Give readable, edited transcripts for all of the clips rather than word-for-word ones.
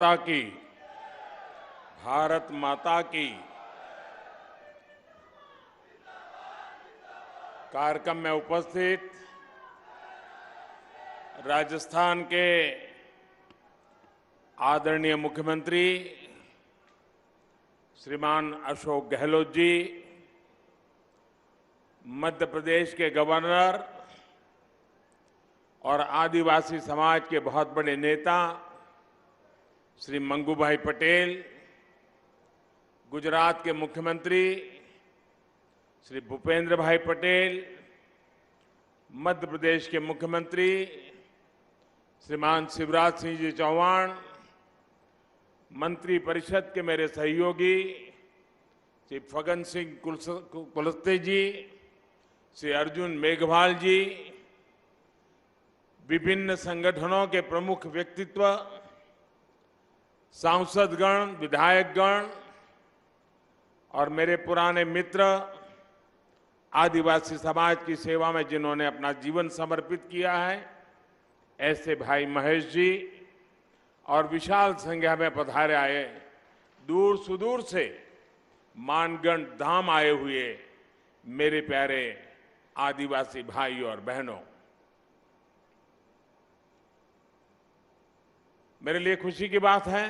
माता की, भारत माता की। कार्यक्रम में उपस्थित राजस्थान के आदरणीय मुख्यमंत्री श्रीमान अशोक गहलोत जी, मध्य प्रदेश के गवर्नर और आदिवासी समाज के बहुत बड़े नेता श्री मंगूभाई पटेल, गुजरात के मुख्यमंत्री श्री भूपेंद्र भाई पटेल, मध्य प्रदेश के मुख्यमंत्री श्रीमान शिवराज सिंह जी चौहान, मंत्री परिषद के मेरे सहयोगी श्री फग्गन सिंह कुलस्ते जी, श्री अर्जुन मेघवाल जी, विभिन्न संगठनों के प्रमुख व्यक्तित्व, सांसदगण, विधायकगण और मेरे पुराने मित्र, आदिवासी समाज की सेवा में जिन्होंने अपना जीवन समर्पित किया है, ऐसे भाई महेश जी और विशाल संख्या में पधारे आए, दूर सुदूर से मानगढ़ धाम आए हुए मेरे प्यारे आदिवासी भाई और बहनों, मेरे लिए खुशी की बात है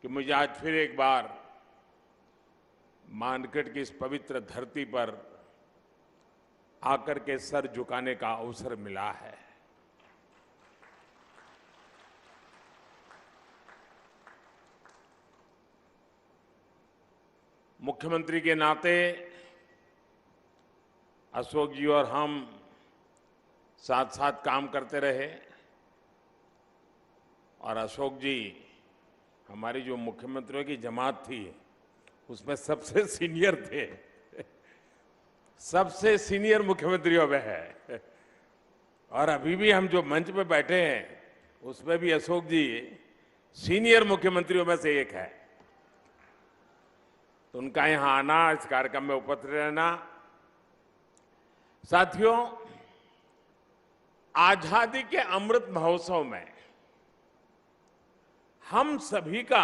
कि मुझे आज फिर एक बार मानगढ़ की इस पवित्र धरती पर आकर के सर झुकाने का अवसर मिला है। मुख्यमंत्री के नाते अशोक जी और हम साथ साथ काम करते रहे और अशोक जी हमारी जो मुख्यमंत्रियों की जमात थी उसमें सबसे सीनियर थे, सबसे सीनियर मुख्यमंत्रियों में है। और अभी भी हम जो मंच पे बैठे हैं उसमें भी अशोक जी सीनियर मुख्यमंत्रियों में से एक है। तो उनका यहां आना, इस कार्यक्रम में उपस्थित रहना, साथियों, आजादी के अमृत महोत्सव में हम सभी का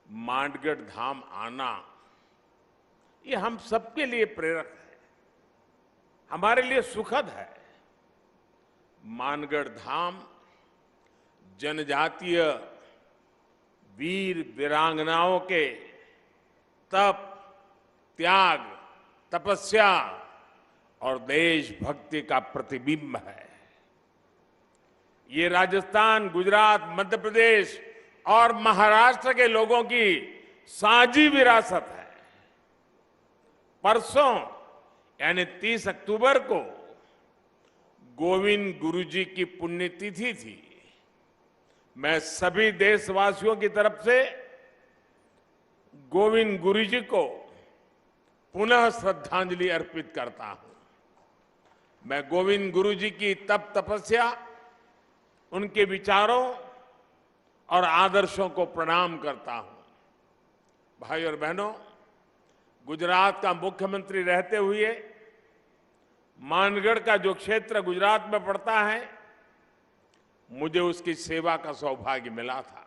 मानगढ़ धाम आना, ये हम सबके लिए प्रेरक है, हमारे लिए सुखद है। मानगढ़ धाम जनजातीय वीर वीरांगनाओं के तप, त्याग, तपस्या और देशभक्ति का प्रतिबिंब है। ये राजस्थान, गुजरात, मध्य प्रदेश और महाराष्ट्र के लोगों की साझी विरासत है। परसों यानी 30 अक्टूबर को गोविंद गुरु जी की पुण्यतिथि थी। मैं सभी देशवासियों की तरफ से गोविंद गुरु जी को पुनः श्रद्धांजलि अर्पित करता हूं। मैं गोविंद गुरु जी की तप तपस्या, उनके विचारों और आदर्शों को प्रणाम करता हूं। भाई और बहनों, गुजरात का मुख्यमंत्री रहते हुए मानगढ़ का जो क्षेत्र गुजरात में पड़ता है, मुझे उसकी सेवा का सौभाग्य मिला था।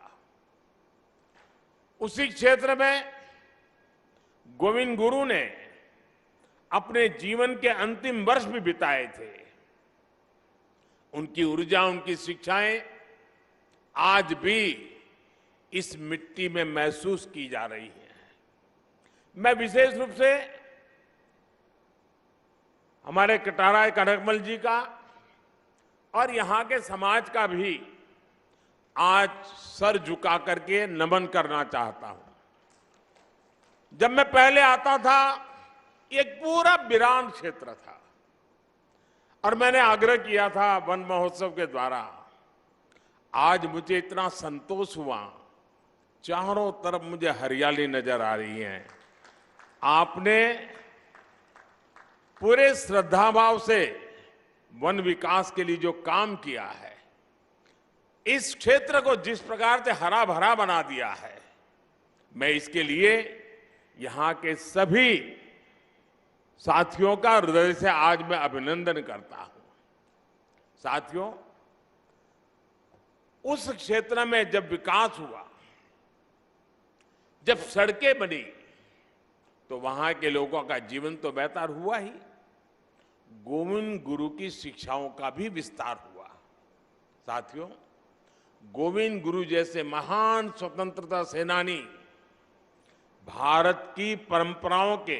उसी क्षेत्र में गोविंद गुरु ने अपने जीवन के अंतिम वर्ष भी बिताए थे। उनकी ऊर्जा, उनकी शिक्षाएं आज भी इस मिट्टी में महसूस की जा रही हैं। मैं विशेष रूप से हमारे कटाराय कनकमल जी का और यहां के समाज का भी आज सर झुका करके नमन करना चाहता हूं। जब मैं पहले आता था, एक पूरा वीरान क्षेत्र था और मैंने आग्रह किया था वन महोत्सव के द्वारा। आज मुझे इतना संतोष हुआ, चारों तरफ मुझे हरियाली नजर आ रही है। आपने पूरे श्रद्धाभाव से वन विकास के लिए जो काम किया है, इस क्षेत्र को जिस प्रकार से हरा भरा बना दिया है, मैं इसके लिए यहां के सभी साथियों का हृदय से आज मैं अभिनंदन करता हूं। साथियों, उस क्षेत्र में जब विकास हुआ, जब सड़कें बनी, तो वहां के लोगों का जीवन तो बेहतर हुआ ही, गोविंद गुरु की शिक्षाओं का भी विस्तार हुआ। साथियों, गोविंद गुरु जैसे महान स्वतंत्रता सेनानी भारत की परंपराओं के,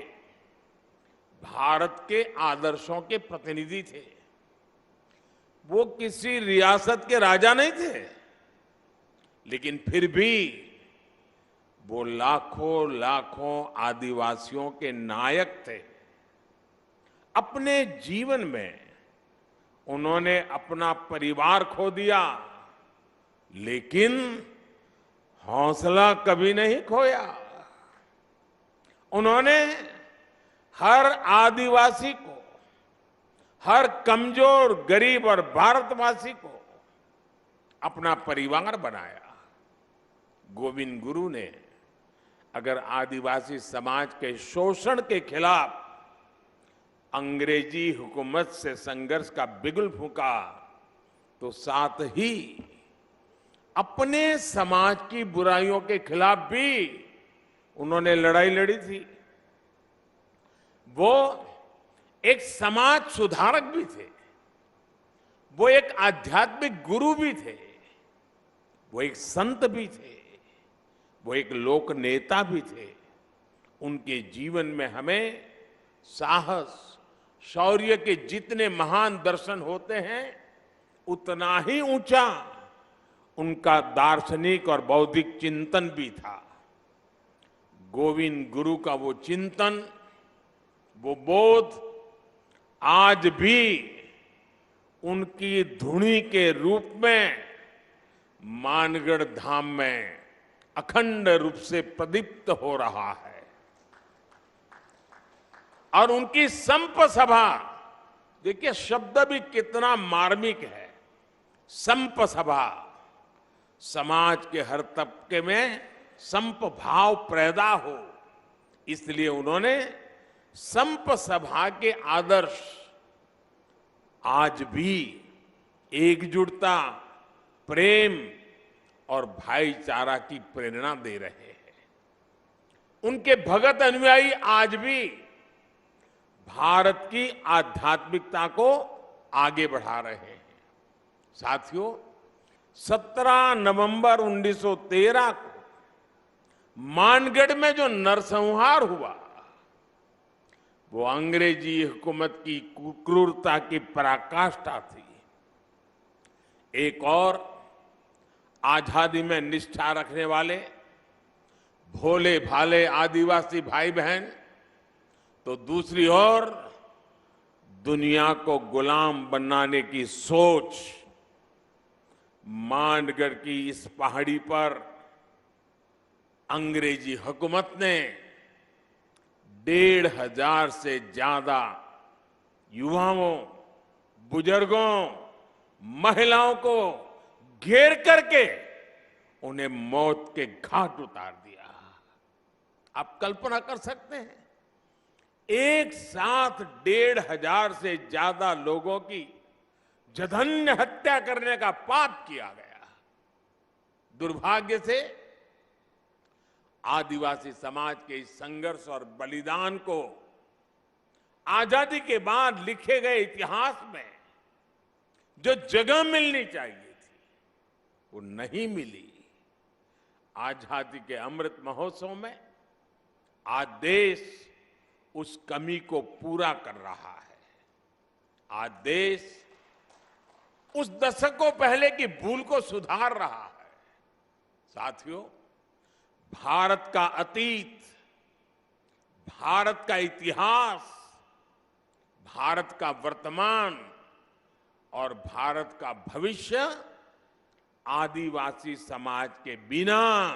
भारत के आदर्शों के प्रतिनिधि थे। वो किसी रियासत के राजा नहीं थे, लेकिन फिर भी वो लाखों लाखों आदिवासियों के नायक थे। अपने जीवन में उन्होंने अपना परिवार खो दिया, लेकिन हौसला कभी नहीं खोया। उन्होंने हर आदिवासी को, हर कमजोर, गरीब और भारतवासी को अपना परिवार बनाया। गोविंद गुरु ने अगर आदिवासी समाज के शोषण के खिलाफ अंग्रेजी हुकूमत से संघर्ष का बिगुल फूंका, तो साथ ही अपने समाज की बुराइयों के खिलाफ भी उन्होंने लड़ाई लड़ी थी। वो एक समाज सुधारक भी थे, वो एक आध्यात्मिक गुरु भी थे, वो एक संत भी थे, वो एक लोक नेता भी थे। उनके जीवन में हमें साहस, शौर्य के जितने महान दर्शन होते हैं, उतना ही ऊंचा उनका दार्शनिक और बौद्धिक चिंतन भी था। गोविंद गुरु का वो चिंतन, वो बोध आज भी उनकी धुनी के रूप में मानगढ़ धाम में अखंड रूप से प्रदीप्त हो रहा है। और उनकी संप सभा, देखिए शब्द भी कितना मार्मिक है। संप सभा, समाज के हर तबके में संप भाव पैदा हो, इसलिए उन्होंने संप सभा के आदर्श आज भी एकजुटता, प्रेम और भाईचारा की प्रेरणा दे रहे हैं। उनके भगत अनुयायी आज भी भारत की आध्यात्मिकता को आगे बढ़ा रहे हैं। साथियों, 17 नवंबर 1913 को मानगढ़ में जो नरसंहार हुआ, वो अंग्रेजी हुकूमत की क्रूरता की पराकाष्ठा थी। एक और आजादी में निष्ठा रखने वाले भोले भाले आदिवासी भाई बहन, तो दूसरी ओर दुनिया को गुलाम बनाने की सोच। मानगढ़ की इस पहाड़ी पर अंग्रेजी हुकूमत ने 1,500 से ज्यादा युवाओं, बुजुर्गों, महिलाओं को घेर करके उन्हें मौत के घाट उतार दिया। आप कल्पना कर सकते हैं, एक साथ 1,500 से ज्यादा लोगों की जघन्य हत्या करने का पाप किया गया। दुर्भाग्य से आदिवासी समाज के इस संघर्ष और बलिदान को आजादी के बाद लिखे गए इतिहास में जो जगह मिलनी चाहिए थी, वो नहीं मिली। आजादी के अमृत महोत्सव में आज देश उस कमी को पूरा कर रहा है। आज देश उस दशकों पहले की भूल को सुधार रहा है। साथियों, भारत का अतीत, भारत का इतिहास, भारत का वर्तमान और भारत का भविष्य आदिवासी समाज के बिना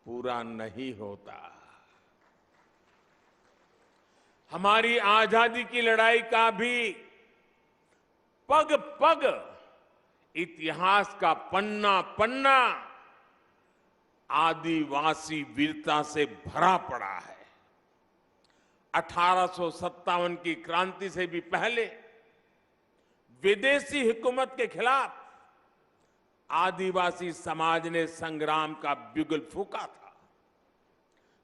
पूरा नहीं होता। हमारी आजादी की लड़ाई का भी पग पग इतिहास का पन्ना पन्ना आदिवासी वीरता से भरा पड़ा है। 1857 की क्रांति से भी पहले विदेशी हुकूमत के खिलाफ आदिवासी समाज ने संग्राम का बिगुल फूंका था।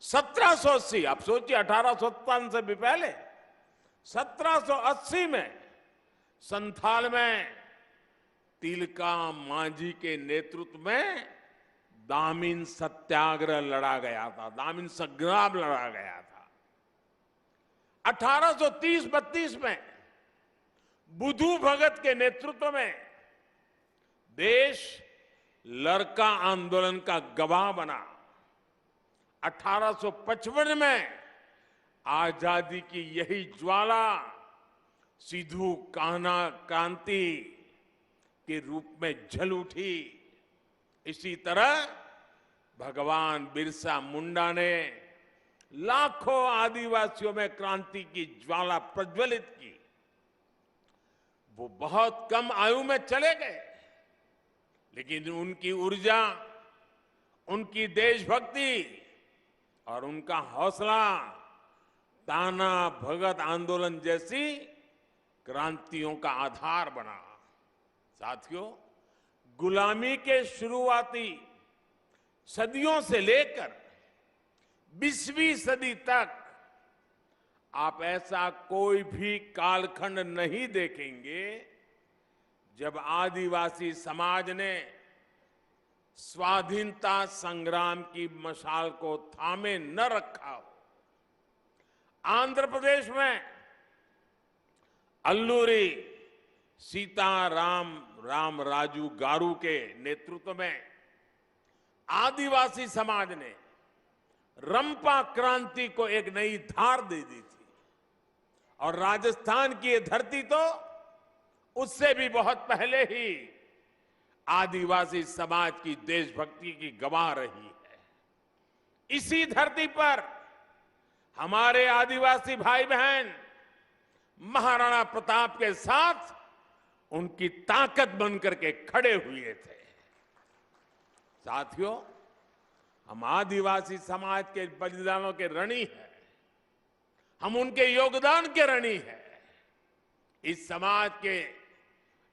1780, आप सोचिए 1857 से भी पहले 1780 में संथाल में तिलका मांझी के नेतृत्व में दामिन सत्याग्रह लड़ा गया था, दामिन संग्राम लड़ा गया था। 1830-32 में बुधू भगत के नेतृत्व में देश लरका आंदोलन का गवाह बना। 1855 में आजादी की यही ज्वाला सिद्धू कान्हा क्रांति के रूप में जल उठी। इसी तरह भगवान बिरसा मुंडा ने लाखों आदिवासियों में क्रांति की ज्वाला प्रज्वलित की। वो बहुत कम आयु में चले गए, लेकिन उनकी ऊर्जा, उनकी देशभक्ति और उनका हौसला ताना भगत आंदोलन जैसी क्रांतियों का आधार बना। साथियों, गुलामी के शुरुआती सदियों से लेकर 20वीं सदी तक आप ऐसा कोई भी कालखंड नहीं देखेंगे जब आदिवासी समाज ने स्वाधीनता संग्राम की मशाल को थामे न रखा हो। आंध्र प्रदेश में अल्लूरी सीताराम राजू गारू के नेतृत्व में आदिवासी समाज ने रंपा क्रांति को एक नई धार दे दी थी। और राजस्थान की ये धरती तो उससे भी बहुत पहले ही आदिवासी समाज की देशभक्ति की गवाह रही है। इसी धरती पर हमारे आदिवासी भाई बहन महाराणा प्रताप के साथ उनकी ताकत बनकर के खड़े हुए थे। साथियों, हम आदिवासी समाज के बलिदानों के ऋणी हैं, हम उनके योगदान के ऋणी हैं। इस समाज के,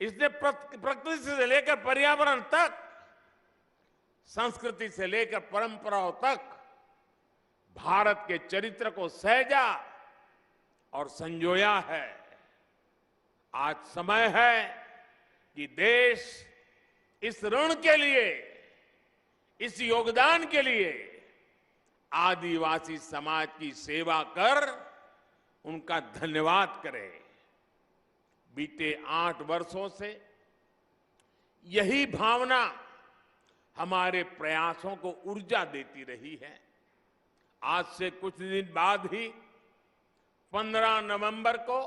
इसने प्रकृति से लेकर पर्यावरण तक, संस्कृति से लेकर परंपराओं तक भारत के चरित्र को सहेजा और संजोया है। आज समय है कि देश इस ऋण के लिए, इस योगदान के लिए आदिवासी समाज की सेवा कर उनका धन्यवाद करे। बीते 8 वर्षों से यही भावना हमारे प्रयासों को ऊर्जा देती रही है। आज से कुछ दिन बाद ही 15 नवंबर को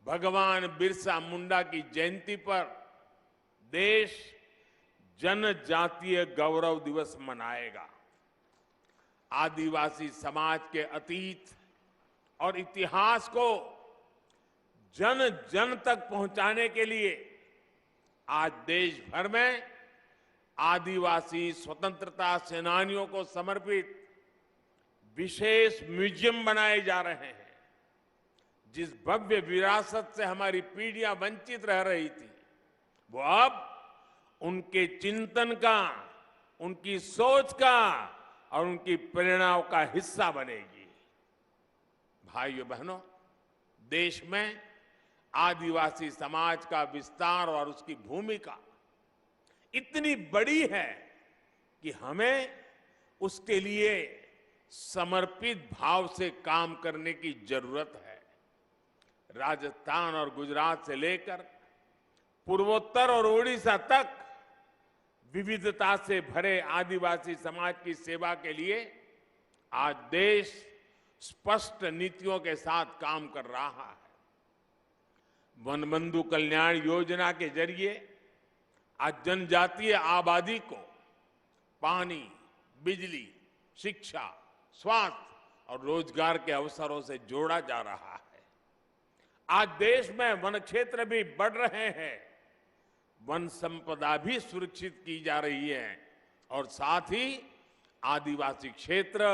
भगवान बिरसा मुंडा की जयंती पर देश जनजातीय गौरव दिवस मनाएगा। आदिवासी समाज के अतीत और इतिहास को जन जन तक पहुंचाने के लिए आज देश भर में आदिवासी स्वतंत्रता सेनानियों को समर्पित विशेष म्यूजियम बनाए जा रहे हैं। जिस भव्य विरासत से हमारी पीढ़ियां वंचित रह रही थी, वो अब उनके चिंतन का, उनकी सोच का और उनकी प्रेरणाओं का हिस्सा बनेगी। भाइयों बहनों, देश में आदिवासी समाज का विस्तार और उसकी भूमिका इतनी बड़ी है कि हमें उसके लिए समर्पित भाव से काम करने की जरूरत है। राजस्थान और गुजरात से लेकर पूर्वोत्तर और ओडिशा तक विविधता से भरे आदिवासी समाज की सेवा के लिए आज देश स्पष्ट नीतियों के साथ काम कर रहा है। वनबंधु कल्याण योजना के जरिए आज जनजातीय आबादी को पानी, बिजली, शिक्षा, स्वास्थ्य और रोजगार के अवसरों से जोड़ा जा रहा है। आज देश में वन क्षेत्र भी बढ़ रहे हैं, वन संपदा भी सुरक्षित की जा रही है और साथ ही आदिवासी क्षेत्र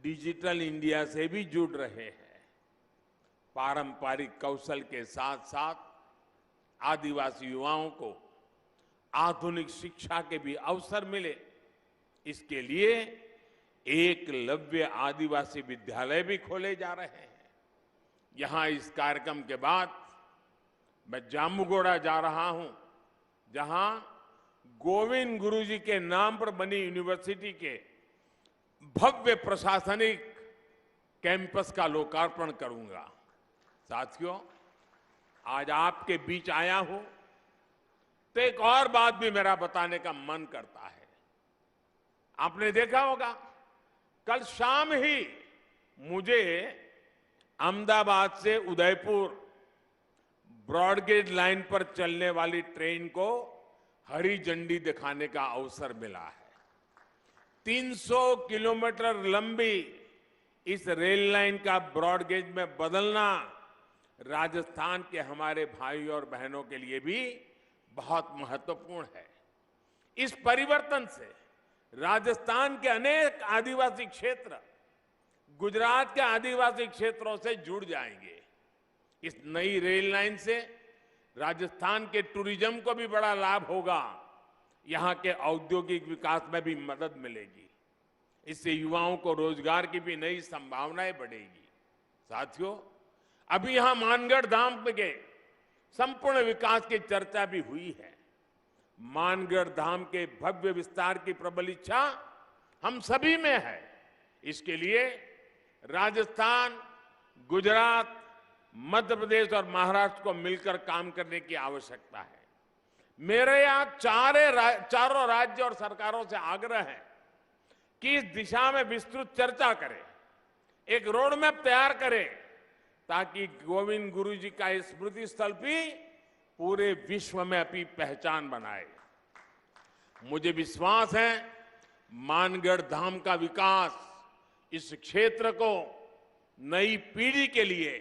डिजिटल इंडिया से भी जुड़ रहे हैं। पारंपरिक कौशल के साथ साथ आदिवासी युवाओं को आधुनिक शिक्षा के भी अवसर मिले। इसके लिए एकलव्य आदिवासी विद्यालय भी खोले जा रहे हैं। यहां इस कार्यक्रम के बाद मैं जामुगोड़ा जा रहा हूं, जहां गोविंद गुरुजी के नाम पर बनी यूनिवर्सिटी के भव्य प्रशासनिक कैंपस का लोकार्पण करूंगा। साथियों, आज आपके बीच आया हूं तो एक और बात भी मेरा बताने का मन करता है। आपने देखा होगा, कल शाम ही मुझे अहमदाबाद से उदयपुर ब्रॉडगेज लाइन पर चलने वाली ट्रेन को हरी झंडी दिखाने का अवसर मिला है। 300 किलोमीटर लंबी इस रेल लाइन का ब्रॉडगेज में बदलना राजस्थान के हमारे भाई और बहनों के लिए भी बहुत महत्वपूर्ण है। इस परिवर्तन से राजस्थान के अनेक आदिवासी क्षेत्र गुजरात के आदिवासी क्षेत्रों से जुड़ जाएंगे। इस नई रेल लाइन से राजस्थान के टूरिज्म को भी बड़ा लाभ होगा। यहां के औद्योगिक विकास में भी मदद मिलेगी। इससे युवाओं को रोजगार की भी नई संभावनाएं बढ़ेगी। साथियों, अभी यहां मानगढ़ धाम के संपूर्ण विकास की चर्चा भी हुई है। मानगढ़ धाम के भव्य विस्तार की प्रबल इच्छा हम सभी में है। इसके लिए राजस्थान, गुजरात, मध्य प्रदेश और महाराष्ट्र को मिलकर काम करने की आवश्यकता है। मेरे यहां चारों राज्य और सरकारों से आग्रह है कि इस दिशा में विस्तृत चर्चा करें, एक रोड मैप तैयार करें, ताकि गोविंद गुरु जी का स्मृति स्थल भी पूरे विश्व में अपनी पहचान बनाए। मुझे विश्वास है मानगढ़ धाम का विकास इस क्षेत्र को नई पीढ़ी के लिए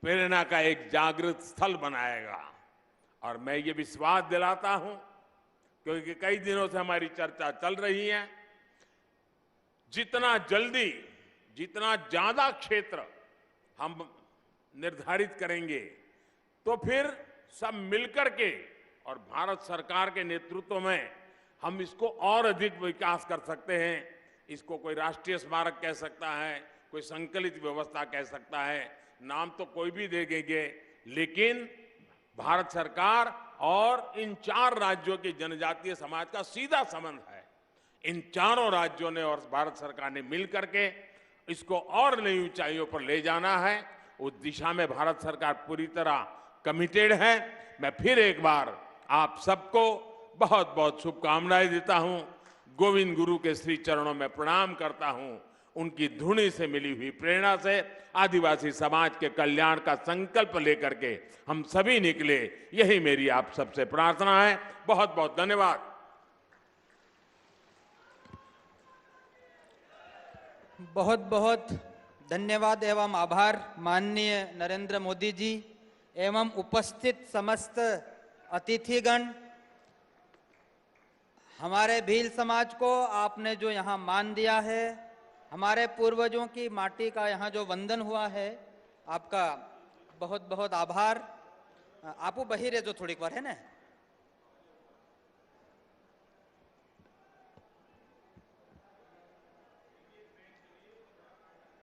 प्रेरणा का एक जागृत स्थल बनाएगा। और मैं ये विश्वास दिलाता हूं, क्योंकि कई दिनों से हमारी चर्चा चल रही है, जितना जल्दी, जितना ज्यादा क्षेत्र हम निर्धारित करेंगे, तो फिर सब मिलकर के और भारत सरकार के नेतृत्व में हम इसको और अधिक विकास कर सकते हैं। इसको कोई राष्ट्रीय स्मारक कह सकता है, कोई संकलित व्यवस्था कह सकता है, नाम तो कोई भी दे देंगे, लेकिन भारत सरकार और इन 4 राज्यों के जनजातीय समाज का सीधा संबंध है। इन चारों राज्यों ने और भारत सरकार ने मिलकर के इसको और नई ऊंचाइयों पर ले जाना है। उस दिशा में भारत सरकार पूरी तरह कमिटेड है। मैं फिर एक बार आप सबको बहुत बहुत शुभकामनाएं देता हूं। गोविंद गुरु के श्री चरणों में प्रणाम करता हूं। उनकी धुनी से मिली हुई प्रेरणा से आदिवासी समाज के कल्याण का संकल्प लेकर के हम सभी निकले, यही मेरी आप सबसे प्रार्थना है। बहुत बहुत धन्यवाद। बहुत बहुत धन्यवाद एवं आभार माननीय नरेंद्र मोदी जी एवं उपस्थित समस्त अतिथिगण। हमारे भील समाज को आपने जो यहाँ मान दिया है, हमारे पूर्वजों की माटी का यहाँ जो वंदन हुआ है, आपका बहुत बहुत आभार। आपू बही रहे जो थोड़ी बार है ना।